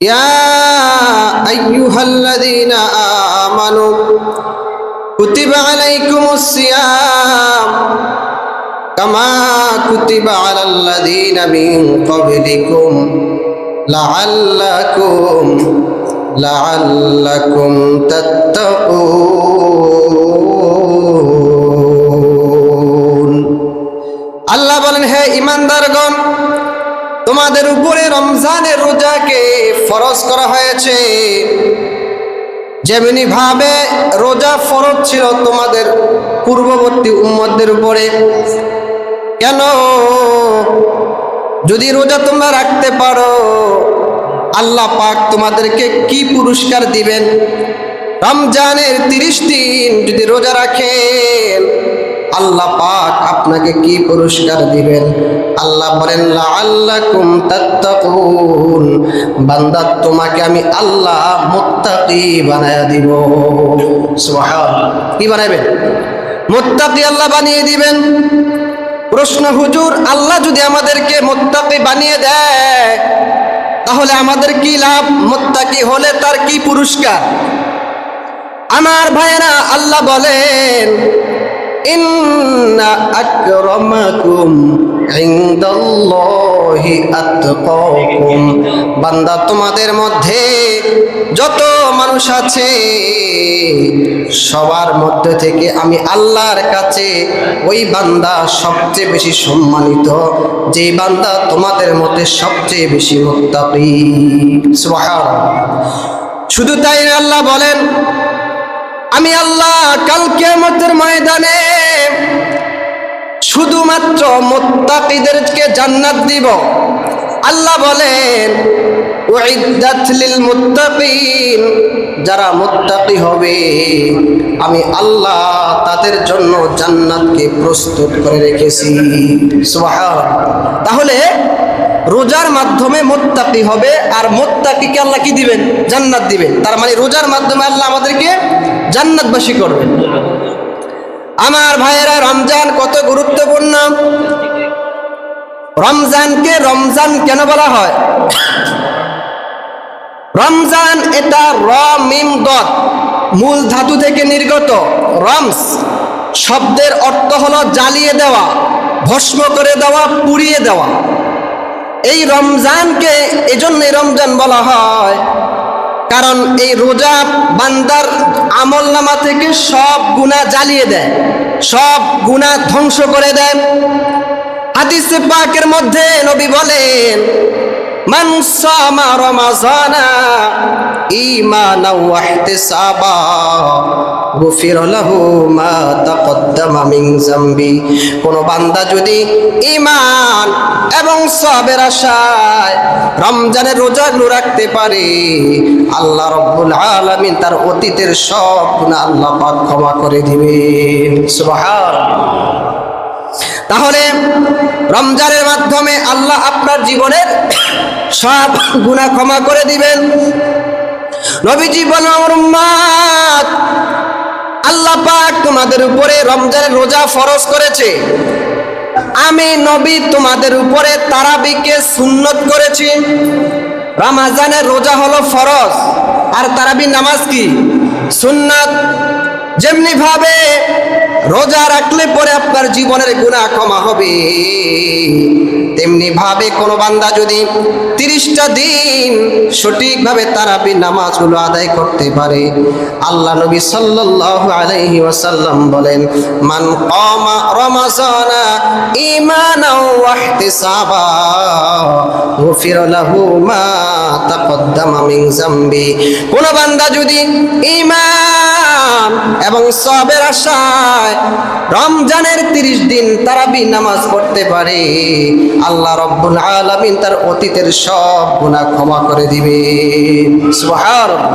ইয়া আইয়ুহাল্লাযীনা আমানু কুতিবা আলাইকুমুস সিয়াম কামা কুতিবা আলাল্লাযীনা মিন ক্বাবলিকুম লাআল্লাকুম তাত্তাকুন। আল্লাহ বলেন, হে ঈমানদারগণ, তোমাদের উপরে রমজানের রোজাকে ফরজ করা হয়েছে, যেমনি ভাবে রোজা ফরজ ছিল তোমাদের পূর্ববর্তী উম্মতদের উপরে। কেন? যদি রোজা তোমরা রাখতে পারো, আল্লাহ পাক তোমাদেরকে কি পুরস্কার দিবেন? রমজানের 30 দিন যদি রোজা রাখেন, আল্লাহ পাক আপনাকে কি পুরস্কার দিবেন? আল্লাহ বলেন, লাআল্লাকুম তাত্তাকুন, বান্দা তোমাকে আমি আল্লাহ মুত্তাকি বানায়া দিব। সুবহানাল্লাহ। কি বানাবেন? মুত্তাকি আল্লাহ বানিয়ে দিবেন। প্রশ্ন, হুজুর, আল্লাহ যদি আমাদেরকে মুত্তাকি বানিয়ে দেয় তাহলে আমাদের কি লাভ? মুত্তাকি হলে তার কি পুরস্কার? আমার ভাইরা, আল্লাহ বলেন, ইন্না আকরামাকুম ইনদাল্লাহি আতকাকুম, বান্দা তোমাদের মধ্যে যত মানুষ আছে সবার মধ্যে থেকে আমি আল্লাহর কাছে ওই বান্দা সবচেয়ে বেশি সম্মানিত, যে বান্দা তোমাদের মধ্যে সবচেয়ে বেশি মুত্তাকি। সুবহানাল্লাহ। শুধু তাই না, আল্লাহ বলেন, আমি আল্লাহ কাল কিয়ামতের ময়দানে শুধুমাত্র মুত্তাকিদেরকে জান্নাত দিব। আল্লাহ বলেন, উইদ্দাত লিল মুত্তাকিন, যারা মুত্তাকি হবে আমি আল্লাহ তাদের জন্য জান্নাতকে প্রস্তুত করে রেখেছি। সুবহানাল্লাহ। তাহলে রোজার মাধ্যমে মুত্তাকি হবে, আর মুত্তাকিকে আল্লাহ কি দিবেন? জান্নাত দিবেন। তার মানে রোজার মাধ্যমে আল্লাহ আমাদেরকে জান্নাতবাসী করবেন। আমার ভাইয়েরা, রমজান কত গুরুত্বপূর্ণ। রমজানকে রমজান কেন বলা হয়? রমজান এটা র মিম দত মূল ধাতু থেকে নির্গত। রমস শব্দের অর্থ হলো জ্বালিয়ে দেওয়া, ভস্ম করে দেওয়া, পুড়িয়ে দেওয়া। এই রমজানকে এজন্যই রমজান বলা হয় কারণ এই রোজা বান্দার আমলনামা থেকে সব গুনাহ জ্বালিয়ে দেয়, সব গুনাহ ধ্বংস করে দেয়। হাদিসে পাকের মধ্যে নবী বলেন, মান সামা রমাযানা ঈমানাও ওয়া ইহতিসাবা গুফির লাহু মা তাকদ্দামা মিন যামবি। কোন বান্দা যদি ঈমান এবং সওয়াবের আশায় রমজানের রোজাগুলো রাখতে পারে, আল্লাহ রাব্বুল আলামিন তার অতীতের সব গুনাহ আল্লাহ পাক ক্ষমা করে দিবেন। সুবহানাল্লাহ। তাহলে রমজানের মাধ্যমে আল্লাহ আপনার জীবনের সব গুনাহ ক্ষমা করে দিবেন। নবীজি বলেন, আমার উম্মত, আল্লাহ পাক তোমাদের উপরে রমজানের রোজা ফরজ করেছে। আমি নবী তোমাদের উপরে তারাবিকে সুন্নত করেছি। রমজানের রোজা হলো ফরজ, আর তারাবি নামাজ কি? সুন্নাত। যেমনি ভাবে রোজা রাখলে পরে আপনার জীবনের গুনাহ ক্ষমা হবে, তেমনি ভাবে কোন বান্দা যদি 30টা দিন সঠিকভাবে তারাবি নামাজগুলো আদায় করতে পারে, আল্লাহ নবী সাল্লাল্লাহু আলাইহি ওয়াসাল্লাম বলেন, মান কামা রমাযানা ঈমানাও ওয়া ইহতিসাবা গুফির লাহু মা তাকদ্দামা মিন যামবি। কোন বান্দা যদি ঈমান এবং সওয়াবের আশায় রমজানের 30 দিন তারাবি নামাজ পড়তে পারে, আল্লাহ রাব্বুল আলামিন তার অতীতের সব গুনাহ ক্ষমা করে দিবেন। সুবহানাল্লাহ।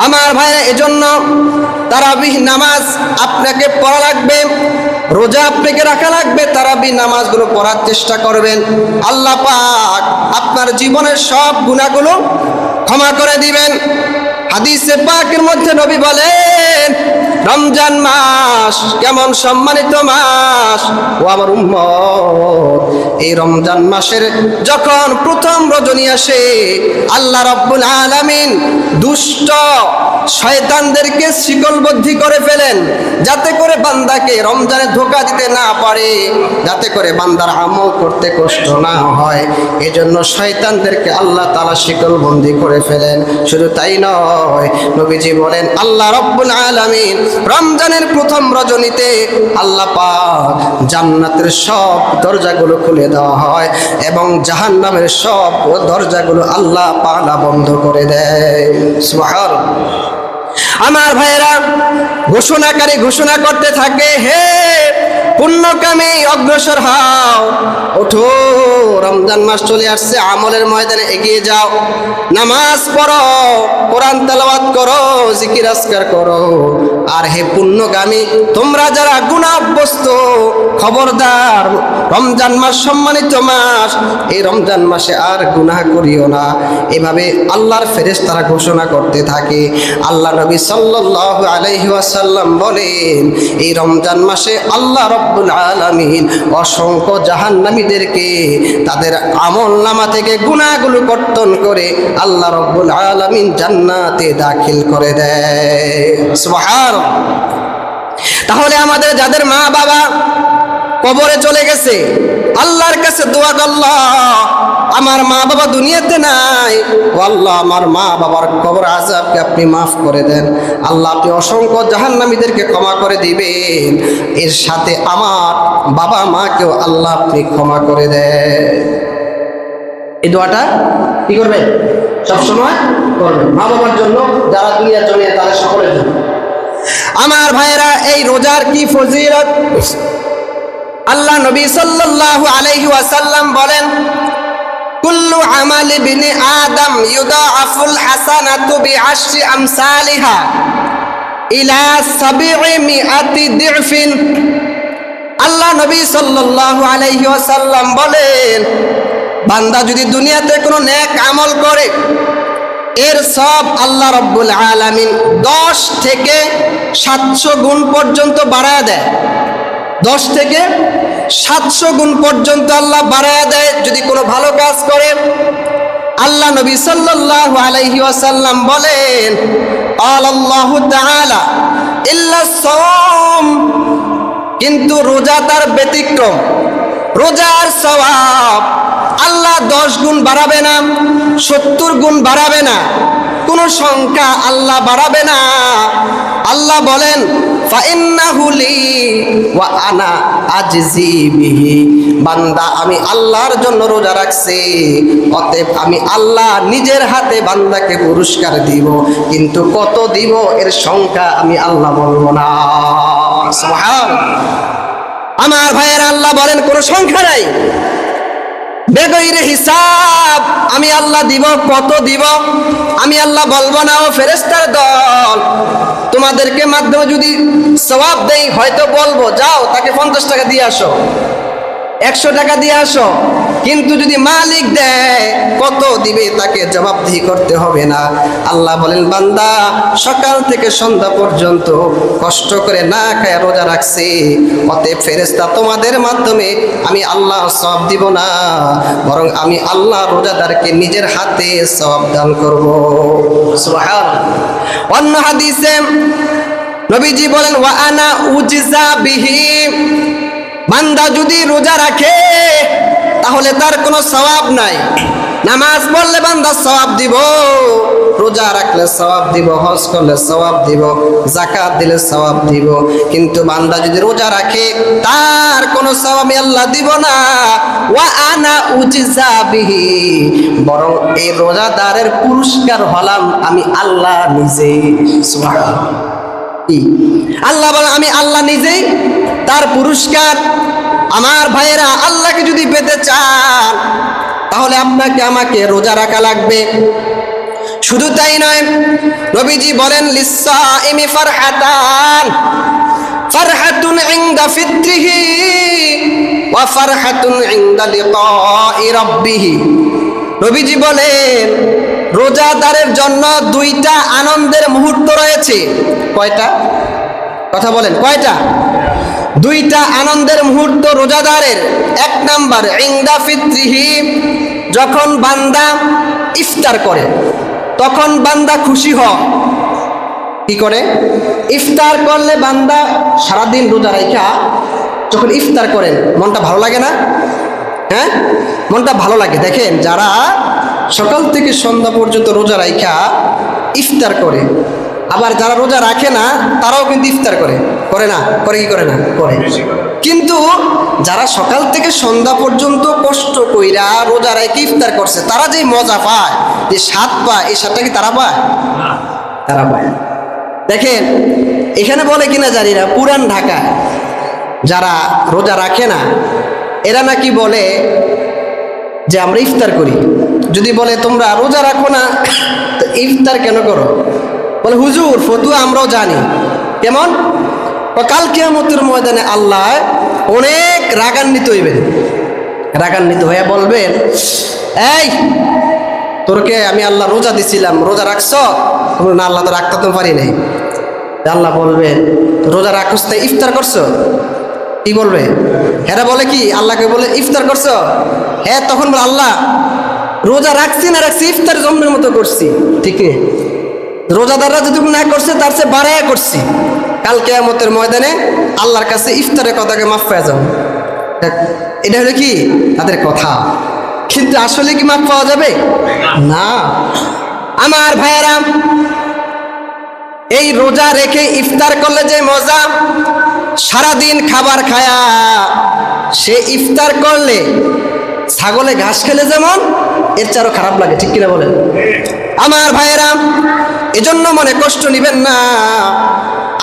আমার ভাইরা, এজন্য তারাবিহ নামাজ আপনাকে পড়া লাগবে, রোজা আপনাকে রাখা লাগবে, তারাবি নামাজগুলো পড়ার চেষ্টা করবেন। আল্লাহ পাক আপনার জীবনের সব গুনাহগুলো ক্ষমা করে দিবেন। হাদিসে পাকের মধ্যে নবী বলেন, রমজান মাস কেমন সম্মানিত মাস। ও আমার উম্মত, এই রমজান মাসের যখন প্রথম রজনী আসে, আল্লাহ রাব্বুল আলামিন দুষ্ট শয়তানদেরকে শিকলবদ্ধ করে ফেলেন, যাতে করে বান্দাকে রমজানে ধোঁকা দিতে না পারে, যাতে করে বান্দার আমল করতে কষ্ট না হয়। এজন্য শয়তানদেরকে আল্লাহ তাআলা শিকলবন্দি করে ফেলেন। শুধু তাই নয়, নবীজি বলেন আল্লাহ রাব্বুল আলামিন রমজানের প্রথম রজনীতে আল্লাহ পাক জান্নাতের সব দরজাগুলো খুলে দেওয়া হয় এবং জাহান্নামের সব দরজাগুলো আল্লাহ পাক বন্ধ করে দেয়। সুবহানাল্লাহ। আমার ভাইয়েরা, ঘোষণাকারী ঘোষণা করতে থাকে, হে পুণ্যকামী অগ্রসর হও, ওঠো, রমজান মাস চলে আসছে, আমলের ময়দানে এগিয়ে যাও, নামাজ পড়ো, কোরআন তেলাওয়াত করো, জিকির আজকার করো। আর হে পুণ্যগামী, তোমরা যারা গুনাহ অভ্যস্ত, খবরদার, রমজান মাস সম্মানিত মাস, এই রমজান মাসে আর গুনাহ করিও না। এভাবে আল্লাহর ফেরেশতারা ঘোষণা করতে থাকে। আল্লাহ নবী সাল্লাল্লাহু আলাইহি ওয়াসাল্লাম বলেন, এই রমজান মাসে আল্লাহ রাব্বুল আলামিন অসংখ্য জাহান্নামীদেরকে তাদের আমলনামা থেকে গুনাহগুলো কর্তন করে আল্লাহ রাব্বুল আলামিন জান্নাতে দাখিল করে দেয়। সুবহানাল্লাহ। তাহলে আমাদের যাদের মা বাবা কবরে চলে গেছে, আল্লাহর কাছে দোয়া করল্লাহ, আমার মা বাবা দুনিয়াতে নাই, ও আল্লাহ আমার মা বাবার কবর আযাবকে আপনি মাফ করে দেন। আল্লাহ আপনি অসংখ্য জাহান্নামীদেরকে ক্ষমা করে দিবেন, এর সাথে আমার বাবা মাকেও আল্লাহ আপনি ক্ষমা করে দেন। এই দোয়াটা কি করবেন? সবসময় করবেন, মা বাবার জন্য, যারা দুনিয়া জমিয়ে তারা সকলের জন্য। আমার ভাইয়েরা, এই রোজার কি ফজিলত! আল্লাহ নবী সাল্লাল্লাহু আলাইহি ওয়াসাল্লাম বলেন, কুল্লু আমালি বিনি আদম ইউদাআফুল হাসানাতু বিআশরি আমসালিহা ইলা 700 দিফিন। আল্লাহ নবী সাল্লাল্লাহু আলাইহি ওয়াসাল্লাম বলেন, বান্দা যদি দুনিয়াতে কোনো নেক আমল করে, এর সব আল্লাহ রাব্বুল আলামিন 10 থেকে 700 গুণ পর্যন্ত বাড়ায় দেয়। 10 থেকে 700 গুণ পর্যন্ত আল্লাহ বাড়ায় দেয় যদি কোনো ভালো কাজ করে। আল্লাহ নবী সাল্লাল্লাহু আলাইহি ওয়াসাল্লাম বলেন, আল্লাহু তাআলা ইল্লা সাওম, কিন্তু রোজা তার ব্যতিক্রম। রোজার সওয়াব আল্লাহ 10 গুণ বাড়াবে না, 70 গুণ বাড়াবে না, কোনো সংখ্যা আল্লাহ বাড়াবে না। আল্লাহ বলেন, ফাইন্নাহু লি ওয়া আনা আজজি বিহি, বান্দা আমি আল্লাহর জন্য রোজা রাখছি, অতএব আমি আল্লাহ নিজের হাতে বান্দাকে পুরস্কার দিব, কিন্তু কত দিব এর সংখ্যা আমি আল্লাহ বলবো না। সুবহানাল্লাহ। আমার ভাইয়েরা, আল্লাহ বলেন কোনো সংখ্যা নাই, বেগৈরে হিসাব আমি আল্লাহ দিব, কত দিব আমি আল্লাহ বলবো না। ও ফেরেশতার দল, তোমাদেরকে মাধ্যমে যদি সওয়াব দেই হয়তো বলবো, যাও তাকে 50 টাকা দিয়ে আসো, 100 টাকা দিয়ে আসো, কিন্তু যদি মালিক দেয় কত দিবে তাকে জবাবদিহি করতে হবে না। আল্লাহ বলেন, বান্দা সকাল থেকে সন্ধ্যা পর্যন্ত কষ্ট করে না খায় রোজা রাখছে, অতএব ফেরেশতা তোমাদের মাধ্যমে আমি আল্লাহ সওয়াব দিব না, বরং আমি আল্লাহ রোজাদারকে নিজের হাতে সওয়াব দান করব। সুবহানাল্লাহ। অন্য হাদিসে নবীজি বলেন, ওয়া আনা উজজা বিহি, বান্দা যদি রোজা রাখে তাহলে তার কোনো সওয়াব নাই। নামাজ পড়লে বান্দা সওয়াব দিব, রোজা রাখলে সওয়াব দিব, হজ করলে সওয়াব দিব, যাকাত দিলে সওয়াব দিব, কিন্তু বান্দা যদি রোজা রাখে তার কোনো সওয়াব আল্লাহ দিব না। ওয়া আনা উজজা বিহি, বরং এই রোজাদারের পুরস্কার হলাম আমি আল্লাহ নিজেই। সুবহানাল্লাহ। আল্লাহ বলেন, আমি আল্লাহ নিজেই তার পুরস্কার। আমার ভাইয়েরা, আল্লাহকে যদি পেতে চান তাহলে আপনাকে আমাকে রোজা রাখা লাগবে। শুধু তাই নয়, নবীজি বলেন, লিসাইমি ফারহাতান, ফারহাতুন ইনদা ফিত্রিহি ওয়া ফারহাতুন ইনদা লিকাই রাব্বিহি। নবীজি বলেন, রোজাদারের জন্য 2টা আনন্দের মুহূর্ত রয়েছে। কয়টা? কথা বলেন, কয়টা? দুইটা আনন্দের মুহূর্ত রোজাদারের। এক নাম্বার ইনদা ফিত্রিহি, যখন বান্দা ইফতার করে তখন বান্দা খুশি হয়। কি করে? ইফতার করলে বান্দা সারাদিন রোজা রাখা যখন ইফতার করেন মনটা ভালো লাগে না? হ্যাঁ, মনটা ভালো লাগে। দেখেন, যারা সকাল থেকে সন্ধ্যা পর্যন্ত রোজা রাখা ইফতার করে, আবার যারা রোজা রাখে না তারাও কিন্তু ইফতার করে, করে না? করে কি করে না? করে। কিন্তু যারা সকাল থেকে সন্ধ্যা পর্যন্ত কষ্ট কইরা রোজা রেখে ইফতার করছে, তারা যে মজা পায়, যে স্বাদ পায়, এই স্বাদটা কি তারা পায়? তারা পায়। দেখেন, এখানে বলে কিনা জানি না, পুরান ঢাকায় যারা রোজা রাখে না এরা নাকি বলে যে আমরা ইফতার করি। যদি বলে তোমরা রোজা রাখো না তো ইফতার কেন করো? বলে হুজুর ফতুয়া আমরাও জানি। কেমন? কাল কিয়ামতের ময়দানে আল্লাহ অনেক রাগান্বিত হইবেন। রাগান্বিত হয়ে বলবেন, এই তোরকে আমি আল্লাহ রোজা দিছিলাম, রোজা রাখছ? না, আল্লাহ তো রাখতে তো পারি নাই। আল্লাহ বলবেন, রোজা রাখছ তাই ইফতার করছো? কি বলবে? এরা বলে কি আল্লাহকে বলে ইফতার করছো? হ্যাঁ, তখন বলে আল্লাহ রোজা রাখছি না রাখছি, ইফতার জন্মের মতো করছি। ঠিক নেই, রোজাদাররা যদি না করছে তার চেয়ে বাড়াইয়া করছি। কাল কিয়ামতের ময়দানে আল্লাহর কাছে ইফতারের কথাকে মাফ পাওয়া যাবে। এটা হলো কি তাদের কথা, কিন্তু আসলে কি মাফ পাওয়া যাবে না। আমার ভাইয়েরা, এই রোজা রেখে ইফতার করলে যে মজা, সারাদিন খাবার খায়া সে ইফতার করলে ছাগলে ঘাস খেলে যেমন, এর চেয়ে আরো খারাপ লাগে। ঠিক কিনা বলেন? আমার ভাইয়েরা, এজন্য মনে কষ্ট নিবেন না।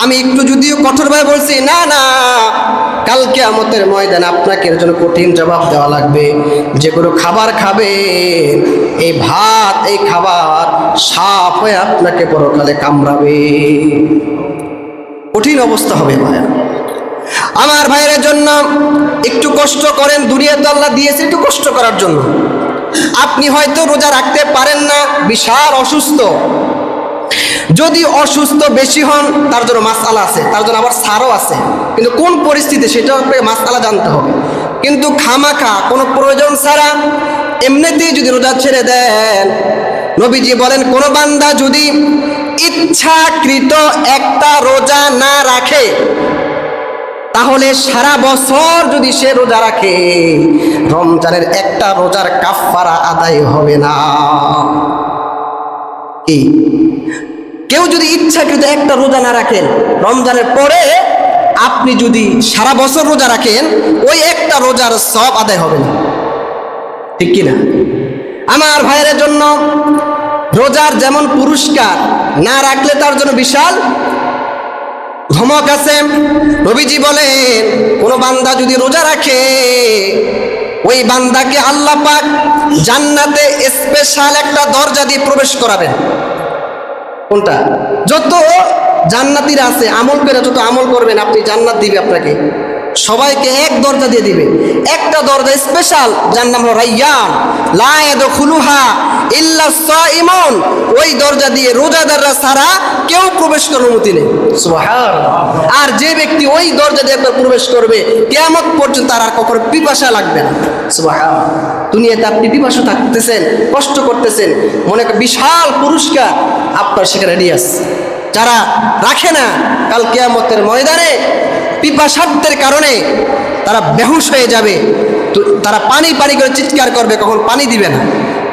আমি একটু যদিও কঠোরভাবে বলছি, না না, কাল কিয়ামতের ময়দানে আপনাকে এর জন্য কঠিন জবাব দেওয়া লাগবে। যেগুলো খাবার খাবে, এই ভাত, এই খাবার সাপ হয়ে আপনাকে পরকালে কামড়াবে। কঠিন অবস্থা হবে ভাইয়া। আমার ভাইয়ের জন্য একটু কষ্ট করেন। দুনিয়াতে আল্লাহ দিয়েছে একটু কষ্ট করার জন্য। আপনি হয়তো রোজা রাখতে পারেন না, বিশাল অসুস্থ। যদি অসুস্থ বেশি হন তার জন্য মাসআলা আছে, তার জন্য আবার ছাড়ও আছে, কিন্তু কোন পরিস্থিতি সেটা আপনাকে মাসআলা জানতে হবে। কিন্তু খামাখা কোনো প্রয়োজন ছাড়া এমনিতেই যদি রোজা ছেড়ে দেন, নবীজি বলেন কোন বান্দা যদি ইচ্ছাকৃত একটা রোজা না রাখে, তাহলে সারা বছর যদি সে রোজা রাখে, রমজানের একটা রোজার কাফারা আদায় হবে না। কি? কেউ যদি ইচ্ছাকৃত একটা রোজা না রাখেন, রমজানের পরে আপনি যদি সারা বছর রোজা রাখেন, ওই একটা রোজার সওয়াব আদায় হবে না। ঠিক কিনা? আমার ভাইয়ের জন্য রোজার যেমন পুরস্কার, না রাখলে তার জন্য বিশাল ধমক আছে। নবীজি বলেন কোন বান্দা যদি রোজা রাখে, ওই বান্দাকে আল্লাহ পাক জান্নাতে স্পেশাল একটা দরজা দিয়ে প্রবেশ করাবেন। কোনটা? যত জান্নাতীরা আছে আমল করে, যত আমল করবেন আপনি জান্নাত দিবে আপনাকে। সবাইকে এক দরজা দিয়ে দিবে, একটা দরজা স্পেশাল, যার নাম হলো রাইয়ান, লা ইয়াদখুলুহা ইল্লা সাইমুন। ওই দরজা দিয়ে রোজাদাররা ছাড়া কেউ প্রবেশ করার অনুমতি নেই। সুবহানাল্লাহ। আর যে ব্যক্তি ওই দরজা দিয়ে একবার প্রবেশ করবে, কিয়ামত পর্যন্ত তার আর কখনো পিপাসা লাগবে না। সুবহানাল্লাহ। দুনিয়াতে আপনি পিপাসা থাকতেছেন, কষ্ট করতেছেন, মনে করেন বিশাল পুরস্কার আপনার সেখানে রেডি আছে। যারা রাখে না, কাল কিয়ামতের ময়দানে পিপাসার্থের কারণে তারা বেহুশ হয়ে যাবে। তো তারা পানি পানি করে চিৎকার করবে, কখন পানি দিবে না।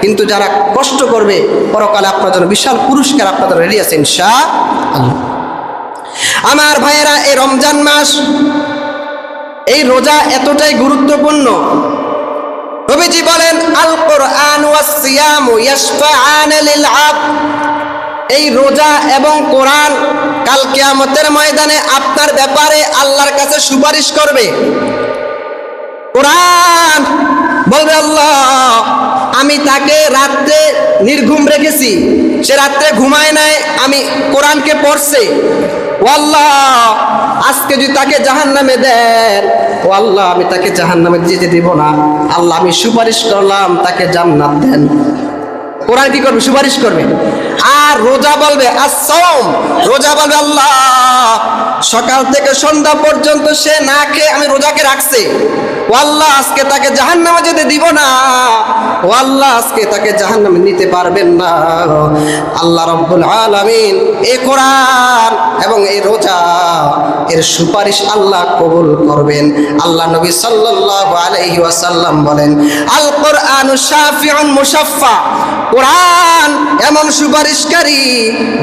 কিন্তু যারা কষ্ট করবে, পরকালে আপনার জন্য বিশাল পুরস্কার আপনাদের রেডি আছে ইনশাআল্লাহ। আমার ভাইয়েরা, এই রমজান মাস, এই রোজা এতটাই গুরুত্বপূর্ণ। নবীজি বলেন আল কোরআন ওয়াস সিয়ামু ইয়াশফাআন লিল আবদ। এই রোজা এবং কোরআন কাল কিয়ামতের ময়দানে আপনার ব্যাপারে আল্লাহর কাছে সুপারিশ করবে। কোরআন বলবে, আল্লাহ আমি তাকে রাত্রে নির্ঘুম রেখেছি, সে রাত্রে ঘুমায় নাই, আমি কোরআনকে পড়ছে। ও আল্লাহ, আজকে যদি তাকে জাহান্নামে দেন, ও আল্লাহ আমি তাকে জাহান্নামে যেতে দিব না। আল্লাহ আমি সুপারিশ করলাম তাকে জান্নাত দেন। কোরআন কি করবে? সুপারিশ করবে। আর রোজা বলবে as-সাওম, রোজা বলবে আল্লাহ সকাল থেকে সন্ধ্যা পর্যন্ত সে না খেয়ে আমি রোজাকে রাখছে, ও আল্লাহ আজকে তাকে জাহান্নামে যেতে দিব না, ও আল্লাহ আজকে তাকে জাহান্নামে নিতে পারবেন না। আল্লাহ রাব্বুল আলামিন এই কোরআন এবং এই রোজা এর সুপারিশ আল্লাহ কবুল করবেন। আল্লাহ নবী সাল্লাল্লাহু আলাইহি ওয়াসাল্লাম বলেন, আল কোরআনু শাফিউন মুশাফফা, কোরআন এমন সুপারিশকারী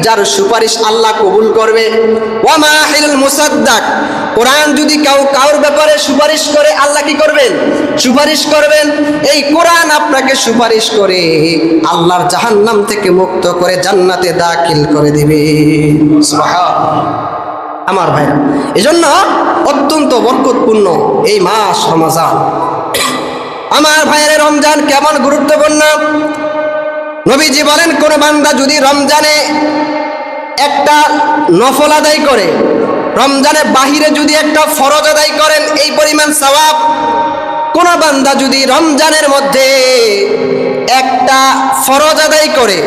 যার সুপারিশ আল্লাহ কবুল করবে। ওয়া মাহিলুল মুসাদ্দাক, কোরআন যদি কাউর ব্যাপারে সুপারিশ করে আল্লাহ কি করবেন? সুপারিশ করবেন। এই কোরআন আপনাকে সুপারিশ করে আল্লাহর জাহান্নাম থেকে মুক্ত করে জান্নাতে দাখিল করে দিবে। সুবহানাল্লাহ। আমার ভাইরা, এজন্য অত্যন্ত বরকতপূর্ণ এই মাস রমজান। আমার ভাইয়ের, রমজান কেমন গুরুত্বপূর্ণ। নবীজি বলেন, কোন বান্দা যদি রমজানে একটা নফল আদায় করে, রমজানে বাহিরে যদি একটা ফরজ আদায় করেন এই পরিমাণ সওয়াব, কোন বান্দা যদি রমজানের মধ্যে একটা ফরজ আদায় করে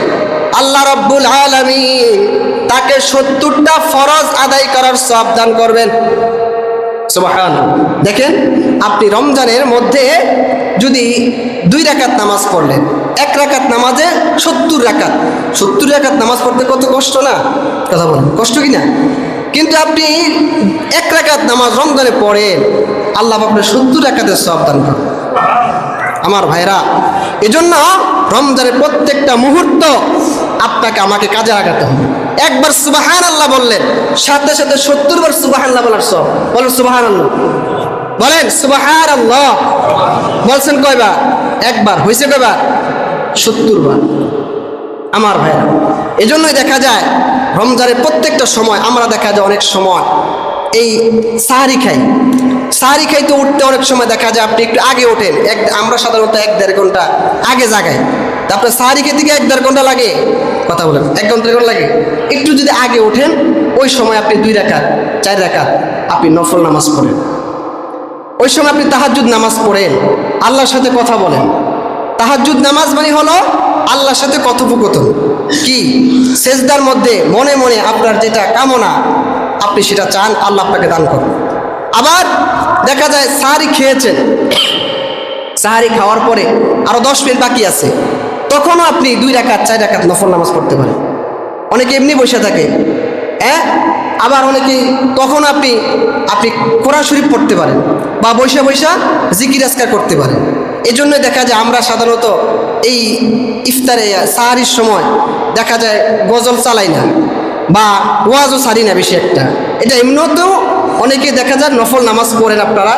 আল্লাহ রাব্বুল আলামিন তাকে 70টা ফরজ আদায় করার সওয়াব দান করবেন। সুবহানাল্লাহ। দেখেন, আপনি রমজানের মধ্যে যদি 2 রাকাত নামাজ পড়লেন, 1 রাকাত নামাজে 70 রাকাত, 70 রাকাত নামাজ পড়তে কত কষ্ট না? কথা বলেন, কষ্ট কি না? কিন্তু আপনি 1 রাকাত নামাজ রমজানে পড়েন, আল্লাহ আপনার 70 রাকাতের সওয়াব দান করেন। আমার ভাইরা, এজন্য রমজানের প্রত্যেকটা মুহূর্ত আপনাকে আমাকে কাজে লাগাতে হবে। একবার সুবহানাল্লাহ বললেন, সাথে সাথে 70 বার সুবহানাল্লাহ বলার সওয়াব। বলেন সুবহানাল্লাহ, বলেন সুবহানাল্লাহ। বলছেন কয়বার? একবার। হয়েছে কয়বার? 70 বার। আমার ভাইরা, এজন্যই দেখা যায় রমজানের প্রত্যেকটা সময় আমরা দেখা যায় অনেক সময় এই সাহারি খাই, সাহারি খাইতে উঠতে অনেক সময় দেখা যায় আপনি একটু আগে ওঠেন। আমরা সাধারণত 1-1.5 ঘন্টা আগে জাগাই, আপনার সাহারি খেতে গিয়ে 1-1.5 ঘন্টা লাগে। কথা বলেন, 1 ঘন্টা লাগে। একটু যদি আগে ওঠেন, ওই সময় আপনি 2 রাকাত 4 রাকাত আপনি নফল নামাজ পড়েন, ওই সময় আপনি তাহাজ্জুদ নামাজ পড়েন, আল্লাহর সাথে কথা বলেন। তাহাজ্জুদ নামাজ মানে হলো আল্লাহর সাথে কথোপকথন। কি? সেজদার মধ্যে মনে মনে আপনার যেটা কামনা আপনি সেটা চান, আল্লাহ আপনাকে দান করুন। আবার দেখা যায় সাহারি খেয়েছেন, সাহারি খাওয়ার পরে আরো 10 মিনিট বাকি আছে, তখনও আপনি 2 রাকাত 4 রাকাত নফল নামাজ পড়তে পারেন। অনেকে এমনি বসে থাকে, আবার অনেকে তখন আপনি কোরআন শরীফ পড়তে পারেন বা বৈশা বৈশা জিকির আজকার করতে পারেন। এই জন্যই দেখা যায় আমরা সাধারণত এই ইফতারে সাহারির সময় দেখা যায় গজল চালাই না বা ওয়াজও ছাড়ি না বেশি একটা। এটা এমনিতেও অনেকে দেখা যায় নফল নামাজ পড়েন আপনারা।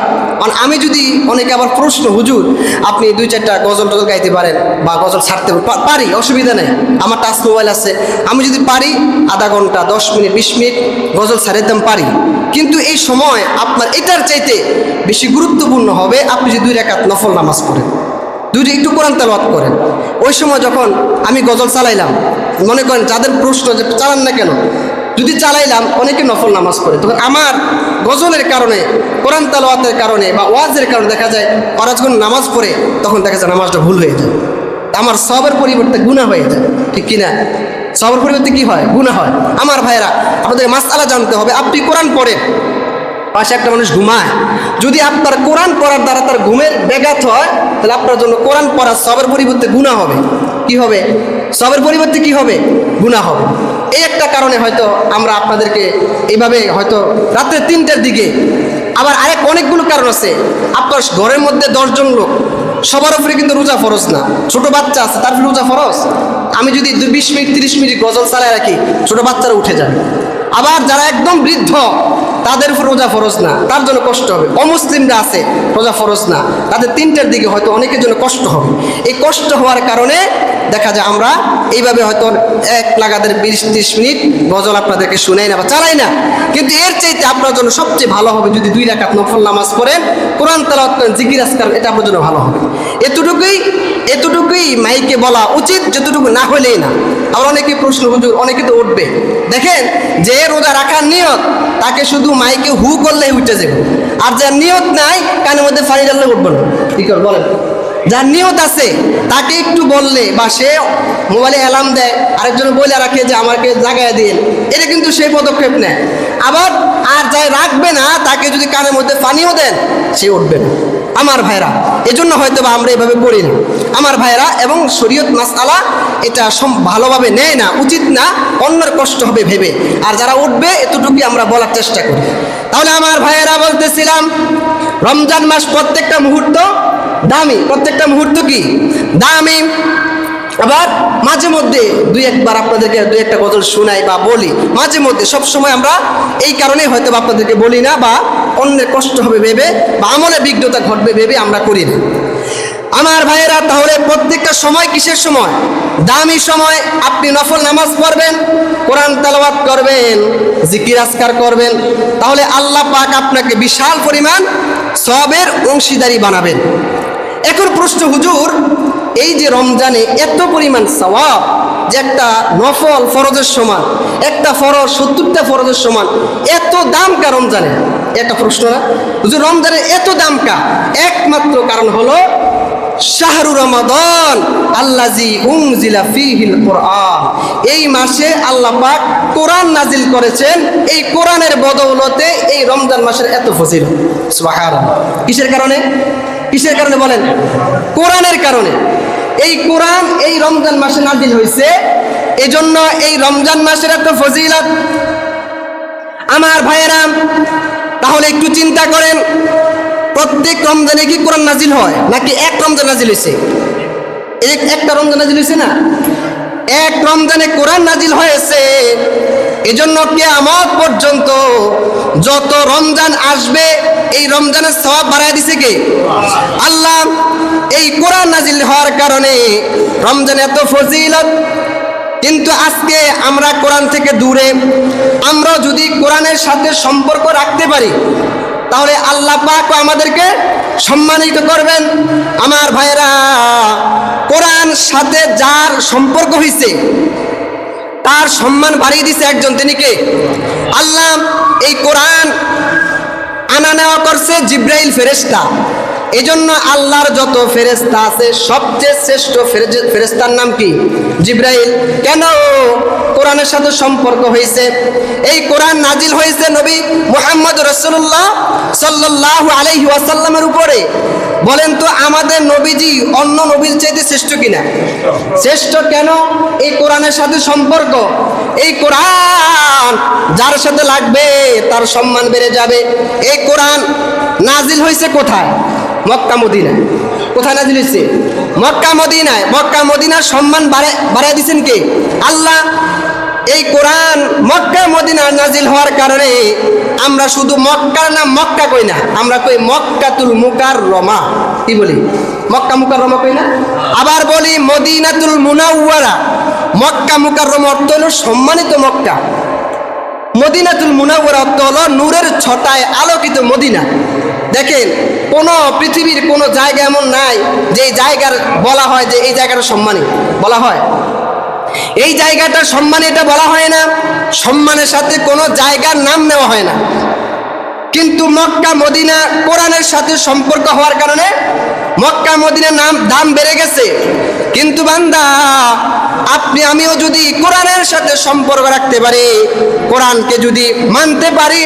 আমি যদি অনেকে আবার প্রশ্ন, হুজুর আপনি 2-4টা গজল টজল গাইতে পারেন বা গজল ছাড়তে পারি, অসুবিধা নেই, আমার টাচ মোবাইল আছে, আমি যদি পারি আধা ঘন্টা 10 মিনিট 20 মিনিট গজল ছাড়াইতাম পারি। কিন্তু এই সময় আপনার এটার চাইতে বেশি গুরুত্বপূর্ণ হবে আপনি যদি 2 রাকাত নফল নামাজ পড়েন, 2টা একটু কোরআন তেলাওয়াত করেন। ওই সময় যখন আমি গজল চালাইলাম, মনে করেন যাদের প্রশ্ন যে চালান না কেন, যদি চালাইলাম অনেকে নফল নামাজ পড়ে, তখন আমার গজলের কারণে, কোরআন তেলাওয়াতের কারণে বা ওয়াজের কারণে দেখা যায় ওরা যখন নামাজ পড়ে তখন দেখা যায় নামাজটা ভুল হয়ে যায়, আমার সবের পরিবর্তে গুনাহ হয়ে যায়। ঠিক কিনা? সবের পরিবর্তে কি হয়? গুনাহ হয়। আমার ভাইরা, আপনাদের মাসআলা জানতে হবে। আপনি কোরআন পড়েন, পাশে একটা মানুষ ঘুমায়, যদি আপনার কোরআন পড়ার দ্বারা তার ঘুমের ব্যাঘাত হয়, তাহলে আপনার জন্য কোরআন পড়ার সবের পরিবর্তে গুনাহ হবে। কি হবে? সবের পরিবর্তে কি হবে? গুনাহ হবে। এই একটা কারণে হয়তো আমরা আপনাদেরকে এইভাবে হয়তো রাত্রে 3টার দিকে, আবার আরেক অনেকগুলো কারণ আছে। আপনার ঘরের মধ্যে 10 জন লোক, সবার উপরে কিন্তু রোজা ফরজ না, ছোট বাচ্চা আছে তার রোজা ফরজ। আমি যদি 20 মিনিট 30 মিনিট গজল চালায় রাখি, ছোট বাচ্চারা উঠে যায়। আবার যারা একদম বৃদ্ধ তাদের উপর রোজা ফরজ না, তার জন্য কষ্ট হবে। অমুসলিমরা আছে, রোজা ফরজ না, তাদের 3টার দিকে হয়তো অনেকের জন্য কষ্ট হবে। এই কষ্ট হওয়ার কারণে দেখা যায় আমরা এইভাবে হয়তো 1 লাগাতার 20-30 মিনিট গজল আপনাদেরকে শুনাই না বা চালাই না। কিন্তু এর চাইতে আপনার জন্য সবচেয়ে ভালো হবে যদি 2 রাকাত নফল নামাজ পড়েন, কোরআন তেলাওয়াত করেন, জিকির আজকার, এটা আপনার জন্য ভালো হবে। এতটুকুই মাইকে বলা উচিত, যতটুকু না হলেই না। আবার অনেকে প্রশ্ন, হুজুর অনেকে তো উঠবে, দেখেন যে রোজা রাখার নিয়ত তাকে শুধু মাইকে হু করলেই উঠে যাবে, আর যার নিয়ত নাই কানের মধ্যে ফানি ডাললে উঠবে না। কি কর বলেন? যার নিয়ত আছে তাকে একটু বললে বা সে মোবাইলে অ্যালার্ম দেয়, আরেকজন বলে রাখে যে আমাকে জাগায় দিন, এটা কিন্তু সেই পদক্ষেপ নেয়। আবার আর যাই রাখবে না তাকে যদি কানের মধ্যে পানিও দেন সে উঠবে না। আমার ভাইরা, এজন্য হয়তো বা আমরা এভাবে পড়ি না আমার ভাইরা, এবং শরীয়ত মাসআলা এটা ভালোভাবে নেয় না, উচিত না, অন্যের কষ্ট হবে ভেবে। আর যারা উঠবে এতটুকুই আমরা বলার চেষ্টা করি। তাহলে আমার ভাইয়েরা বলতেছিলাম, রমজান মাস প্রত্যেকটা মুহূর্ত দামি, প্রত্যেকটা মুহূর্ত কি দামি। আবার মাঝে মধ্যে দুই একবার আপনাদেরকে দুই একটা গজল শোনাই বা বলি মাঝে মধ্যে, সবসময় আমরা এই কারণেই হয়তো আপনাদেরকে বলি না, বা অন্যের কষ্ট হবে ভেবে বা আমলে বিঘ্নতা ঘটবে ভেবে আমরা করি না আমার ভাইয়েরা। তাহলে প্রত্যেকটা সময় কিসের সময়? দামি সময়। আপনি নফল নামাজ পড়বেন, কোরআন তেলাওয়াত করবেন, জিকির আজকার করবেন, তাহলে আল্লাহ পাক আপনাকে বিশাল পরিমাণ সওয়াবের অংশীদারি বানাবেন। এখন প্রশ্ন, হুজুর এই যে রমজানে এত পরিমাণ সওয়াব, যে একটা নফল ফরজের সমান, একটা ফরজ 70টা ফরজের সমান, এত দাম কা রমজানে? একটা প্রশ্ন না হুজুর, রমজানের এত দাম কা? একমাত্র কারণ হলো শাহরু রমাদান আল্লাজি উনজিলা ফীহিল কোরআন। এই মাসে আল্লাহ পাক কোরআন নাজিল করেছেন, এই কোরআনের বদৌলতে এই রমজান মাসের এত ফজিলত। সুবহানাল্লাহ। কিসের কারণে? কিসের কারণে বলেন? কোরআনের কারণে। এই কোরআন এই রমজান মাসে নাজিল হয়েছে, এজন্য এই রমজান মাসের এত ফজিলত। আমার ভাইয়েরা, তাহলে একটু চিন্তা করেন, প্রত্যেক রমজানে কি কোরআন নাজিল হয় নাকি এক রমজান নাজিল হয়েছে? একটা রমজান নাজিল হয়েছে না? এক রমজানে কোরআন নাজিল হয়েছে। এজন্য কিয়ামত পর্যন্ত যত রমজান আসবে এই রমজানের সওয়াব বাড়ায় দিছে কে? আল্লাহ। এই কোরআন নাজিল হওয়ার কারণে রমজানে এত ফজিলত। কিন্তু আজকে আমরা কোরআন থেকে দূরে। আমরা যদি কোরআনের সাথে সম্পর্ক রাখতে পারি তাহলে আল্লাহ পাক আমাদেরকে সম্মানিত করবেন। আমার ভাইয়েরা, কোরআন সাথে যার সম্পর্ক হয়েছে তার সম্মান বাড়িয়ে দিছে একজন, তিনি কে? আল্লাহ। এই কোরআন আনা নেওয়া করছে জিব্রাইল ফেরেশতা। এজন্য আল্লাহর যত ফেরেশতা আছে সবচেয়ে শ্রেষ্ঠ ফেরেশতার নাম কি? জিব্রাইল। কেন? কোরআনের সাথে সম্পর্ক হয়েছে। এই কোরআন নাজিল হয়েছে নবী মুহাম্মদ রাসূলুল্লাহ সাল্লাল্লাহু আলাইহি ওয়াসাল্লামের উপরে। বলেন তো আমাদের নবীজি অন্য নবীর চাইতে শ্রেষ্ঠ কিনা? শ্রেষ্ঠ। কেন? এই কোরআনের সাথে সম্পর্ক। এই কোরআন যার সাথে লাগবে তার সম্মান বেড়ে যাবে। এই কোরআন নাজিল হয়েছে কোথায়? মক্কা মদিনায়। কোথায় নাজিল হয়েছে? মক্কা মদিনায়। মক্কা মদিনার সম্মান বাড়ায় দিয়েছেন কে? আল্লাহ। এই কোরআন মক্কা মদিনায় নাজিল হওয়ার কারণে আমরা শুধু মক্কার নাম মক্কা কই না, আমরা কই মক্কাতুল মুকাররমা। কি বলি? মক্কা মুকাররমা কই না? আবার বলি মদিনাতুল মুনাওয়ারা। মক্কা মুকাররমা অর্থ হলো সম্মানিত মক্কা। মদিনাতুল মুনাওয়ারা অর্থ হলো নূরের ছটায় আলোকিত মদিনা। দেখেন, কোনো পৃথিবীর কোনো জায়গা এমন নাই যে জায়গার বলা হয় যে এই জায়গাটা সম্মানী। বলা হয় এই জায়গাটা সম্মানী, এটা বলা হয় না। সম্মানের সাথে কোনো জায়গার নাম নেওয়া হয় না। কিন্তু মক্কা মদিনা কোরআনের সাথে সম্পর্ক হওয়ার কারণে মক্কা মদিনার দাম বেড়ে গেছে। কিন্তু বান্দা, আপনি আমিও যদি কোরআনের সাথে সম্পর্ক রাখতে পারি, কোরআনকে যদি মানতে পারি,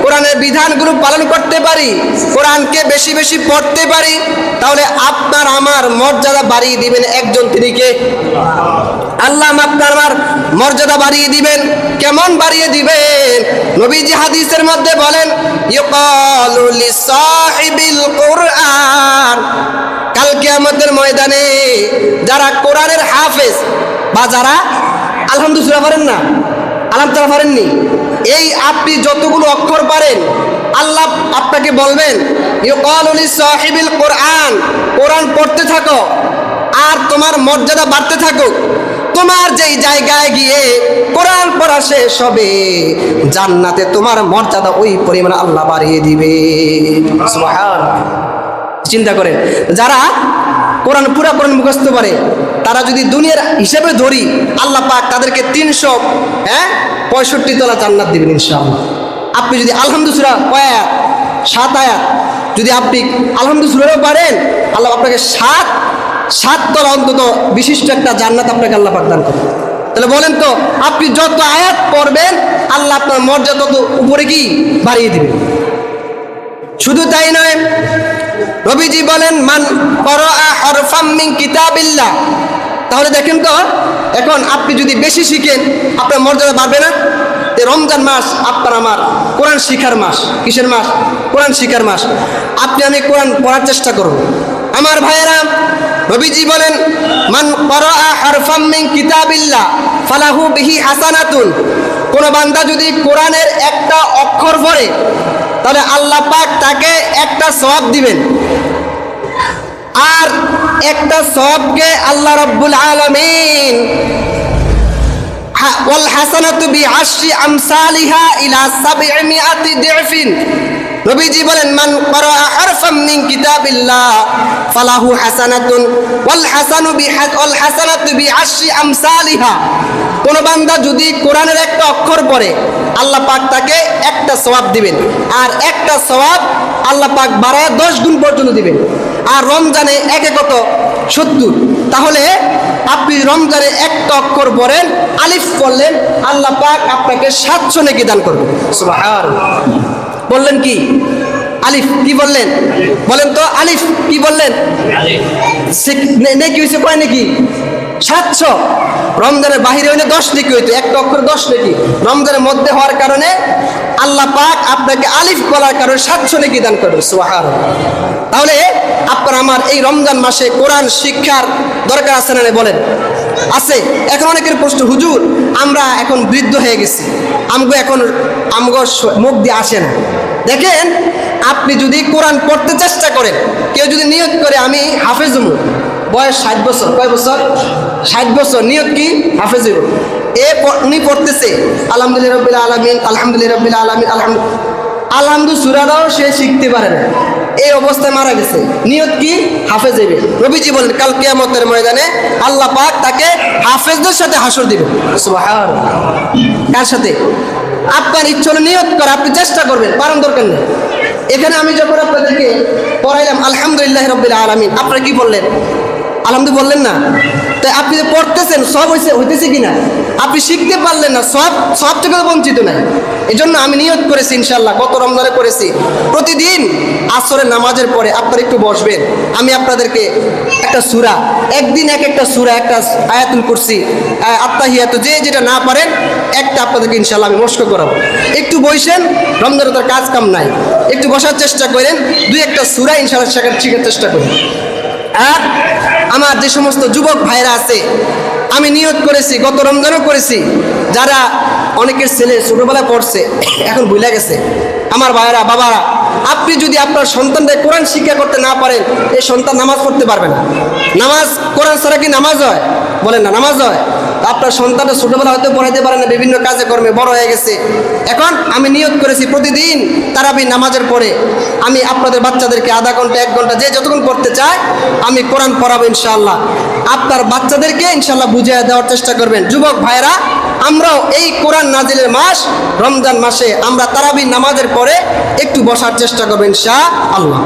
কোরআনের বিধানগুলো পালন করতে পারি, কোরআনকে বেশি বেশি পড়তে পারি, তাহলে আপনার আমার মর্যাদা বাড়িয়ে দিবেন একজন, তিনি কে? আল্লাহ। আপনার আমার মর্যাদা বাড়িয়ে দিবেন। কেমন বাড়িয়ে দিবেন? নবীজি হাদিসের মধ্যে বলেন, ইউকালু লিসাহিবিল কুরআন। কাল কিয়ামতের ময়দানে যারা কোরআনের হাফেজ বা যারা আলহামদুলিল্লাহ পারেন না, আলহামদুলিল্লাহ পারেননি, এই আপনি যতগুলো অক্ষর পারেন আল্লাহ আপনাকে বলবেন, ইউকালু লিসাহিবিল কুরআন, কোরআন পড়তে থাকো আর তোমার মর্যাদা বাড়তে থাকুক। তোমার যেই জায়গায় গিয়ে কোরআন পড়া শেষ হবে জান্নাতে তোমার মর্যাদা ওই পরিমাণ আল্লাহ বাড়িয়ে দিবে। সুবহানাল্লাহ। চিন্তা করেন, যারা কোরআন পুরা কোরআন মুখস্থ করে তারা যদি দুনিয়ার হিসেবে ধরি, আল্লাহ পাক তাদেরকে 365 তলা জান্নাত দিবেন ইনশাআল্লাহ। আপনি যদি আলহামদুলিল্লাহ কয় আয়াত, 7 আয়াত যদি আপনি আলহামদুলিল্লাহ পারেন, আল্লাহ আপনাকে সাত তলা অন্তত বিশিষ্ট একটা জান্নাত আপনাকে আল্লাহ পাক দান করবেন। তাহলে বলেন তো, আপনি যত আয়াত পড়বেন আল্লাহ আপনার মর্যাদা তত উপরে কি বাড়িয়ে দিবেন। শুধু তাই নয়, নবীজি বলেন মান ক্বারাআ হারফাম মিন কিতাবিল্লাহ। তাহলে দেখেন তো, এখন আপনি যদি বেশি শিখেন আপনার মর্যাদা বাড়বে না? রমজান মাস আপনার আমার কোরআন শিখার মাস। কিসের মাস? কোরআন শিখার মাস। আপনি আমি কোরআন পড়ার চেষ্টা করব। আমার ভাইয়েরা, নবীজি বলেন মান ক্বারাআ হারফাম মিন কিতাবিল্লাহ ফালাহু বিহি হাসানাতুন। কোন বান্দা যদি কোরআনের একটা অক্ষর পড়ে তাহলে আল্লাহ পাক তাকে একটা সওয়াব দিবেন। আর একটা সওয়াবকে আল্লাহ রাব্বুল আলামিন ওয়াল হাসানাতু বিআশরি আমসালিহা ইলা 700 দিফিন। নবীজি বলেন মান ক্বারাআ হারফাম মিন কিতাবিল্লাহ ফালাহু হাসানাতুন ওয়াল হাসানাতু বিআশরি আমসালিহা। কোন বান্দা যদি কোরআনের একটা অক্ষর পড়ে আল্লাহ পাক তাকে একটা সওয়াব দিবেন, আর একটা সওয়াব আল্লাহ পাক বাড়ায় 10 গুণ পর্যন্ত দিবেন। আর রমজানে একে কত? 70। তাহলে আপনি রমজানে একটা অক্ষর পড়েন, আলিফ পড়লেন, আল্লাহ পাক আপনাকে 700 নেকি দান করবেন। সুবহানাল্লাহ। বললেন কি? আলিফ। কি বললেন? বলেন তো, আলিফ কি বললেন? নেকি হয়েছে কয় নেকি? 700। রমজানের বাহিরে হইলে 10 নেকি হইতো, একটা অক্ষর 10 নেকি। রমজানের মধ্যে হওয়ার কারণে আল্লাহ পাক আপনাকে আলিফ বলার কারণে 700 নেকি দান করবে। সুবহানাল্লাহ। তাহলে আপনার আমার এই রমজান মাসে কোরআন শিক্ষার দরকার আছে না? বলেন আছে। এখন অনেকের প্রশ্ন, হুজুর আমরা এখন বৃদ্ধ হয়ে গেছি, আমগো মুখ দিয়ে আসে না। দেখেন, আপনি যদি কোরআন পড়তে চেষ্টা করেন, কেউ যদি নিয়ত করে আমি হাফেজ হবো, বয়স 60 বছর, কয় বছর? 60 বছর, নিয়ত কি? হাফেজ হইব। উনি পড়তেছে আলহামদুলিল্লাহ রাব্বিল আলামিন, আলহামদুলিল্লাহ রাব্বিল আলামিন, আলহামদু সূরাটাও সে শিখতে পারে না, এই অবস্থায় মারা গেছে। নিয়ত কি? হাফেজ হইবে। নবীজি বলেন কাল কিয়ামতের ময়দানে আল্লাহ পাক তাকে হাফেজদের সাথে হাসর দিবে। সুবহানাল্লাহ। কার সাথে? আপনার ইচ্ছা হলে নিয়ত করে আপনি চেষ্টা করবেন, পারেন দরকার নেই। এখানে আমি যখন আপনাদেরকে পড়াইলাম আলহামদুলিল্লাহ রাব্বিল আলামিন, আপনারা কি বললেন? আলহামদুলিল্লাহ বললেন না? তাই আপনি যে পড়তেছেন সব হইতেছে কিনা? আপনি শিখতে পারলেন না, সব থেকে বঞ্চিত নাই। এই জন্য আমি নিয়ত করেছি, ইনশাল্লাহ গত রমজানে করেছি, প্রতিদিন আসরের নামাজের পরে আপনারা একটু বসবেন, আমি আপনাদেরকে একটা সূরা, একদিন একটা সূরা, একটা আয়াতুল কুরসি, আত্তাহিয়াতু, যে যেটা না পারেন একটা আপনাদেরকে ইনশাল্লাহ আমি মস্ক করাবো। একটু বসেন, রমজানে তার কাজ কাম নাই, একটু বসার চেষ্টা করেন, 2-1টা সূরা ইনশাল্লাহ শেখার চেষ্টা করেন। আর আমার যে সমস্ত যুবক ভাইরা আছে, আমি নিয়ত করেছি, গত রমজানও করেছি, যারা অনেকের ছেলে ছোটবেলায় পড়ছে এখন ভুলে গেছে, আমার ভাইরা, বাবারা, আপনি যদি আপনার সন্তানদের কোরআন শিক্ষা করতে না পারেন, এই সন্তান নামাজ পড়তে পারবে না। নামাজ, কোরআন ছাড়া কি নামাজ হয়? বলেন না, নামাজ হয়? আপনার সন্তানটা ছোটবেলা হয়তো পড়াইতে পারে না, বিভিন্ন কাজে কর্মে বড় হয়ে গেছে। এখন আমি নিয়ত করেছি প্রতিদিন তারাবি নামাজের পরে আমি আপনাদের বাচ্চাদেরকে আধা ঘন্টা 1 ঘন্টা যে যতক্ষণ পড়তে চায় আমি কোরআন পড়াবো ইনশাআল্লাহ। আপনার বাচ্চাদেরকে ইনশাআল্লাহ বুঝিয়ে দেওয়ার চেষ্টা করবেন। যুবক ভাইরা, আমরাও এই কোরআন নাজিলের মাস রমজান মাসে আমরা তারাবি নামাজের পরে একটু বসার চেষ্টা করবো ইনশাআল্লাহ।